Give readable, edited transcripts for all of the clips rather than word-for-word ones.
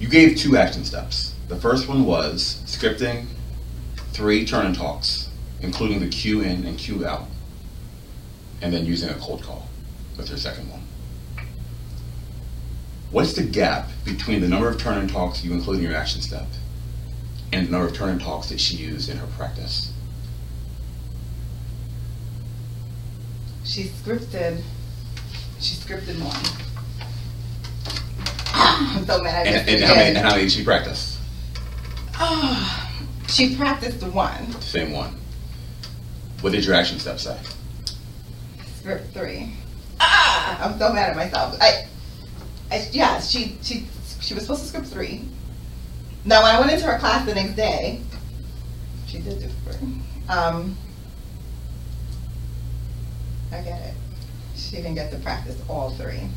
You gave 2 action steps. The first one was scripting 3 turn and talks, including the cue in and cue out, and then using a cold call with your second one. What's the gap between the number of turn and talks you include in your action step and the number of turn and talks that she used in her practice? She scripted one. I'm so mad. And how many did she practice? She practiced one. The same one. What did your action step say? Script 3. I'm so mad at myself. Yeah, she was supposed to script 3. Now, when I went into her class the next day, she did do 3. I get it. She didn't get to practice all 3.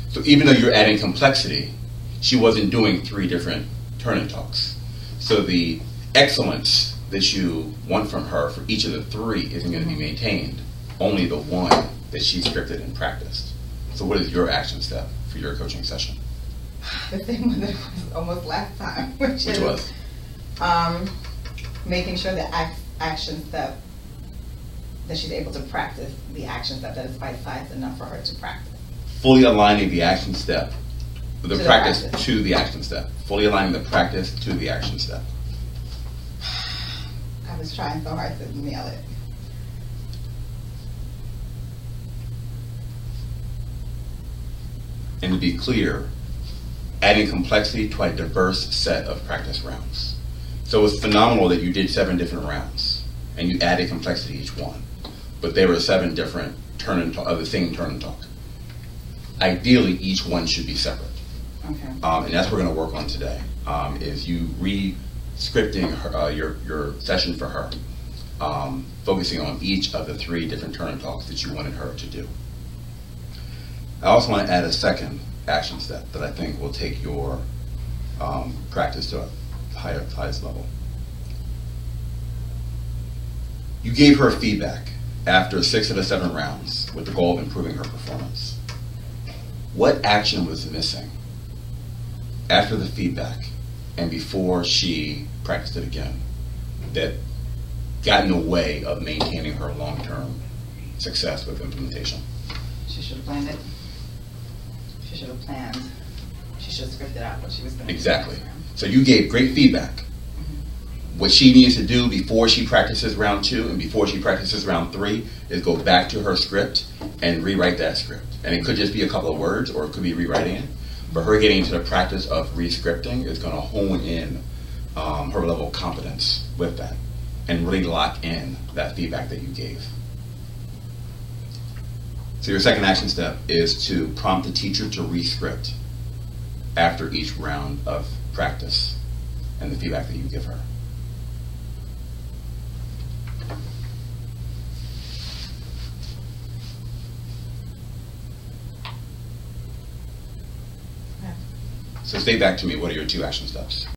So even though you're adding complexity, she wasn't doing 3 different turn and talks. So the excellence that you want from her for each of the 3 isn't going to be maintained. Only the one that she scripted and practiced. So what is your action step for your coaching session? The same one that was almost last time, which was making sure the action step that she's able to practice the action step that is bite-sized enough for her to practice. Fully aligning the action step, the practice practice to the action step. Fully aligning the practice to the action step. I was trying so hard to nail it. And to be clear, adding complexity to a diverse set of practice rounds. So it's phenomenal that you did 7 different rounds and you added complexity each one, but there were 7 different turn and talk, of the same turn and talk. Ideally, each one should be separate. Okay. And that's what we're going to work on today, is you re-scripting her, your session for her, focusing on each of the 3 different turn and talks that you wanted her to do. I also want to add a second action step that I think will take your practice to a highest level. You gave her feedback after 6 of the 7 rounds with the goal of improving her performance. What action was missing after the feedback and before she practiced it again that got in the way of maintaining her long-term success with implementation? She should have planned it. She should have planned. She should have scripted out what she was going to do. Exactly. So you gave great feedback. What she needs to do before she practices round 2 and before she practices round 3 is go back to her script and rewrite that script. And it could just be a couple of words or it could be rewriting it. But her getting into the practice of re-scripting is going to hone in her level of competence with that and really lock in that feedback that you gave. So your second action step is to prompt the teacher to re-script after each round of practice and the feedback that you give her. So say back to me, what are your 2 action steps?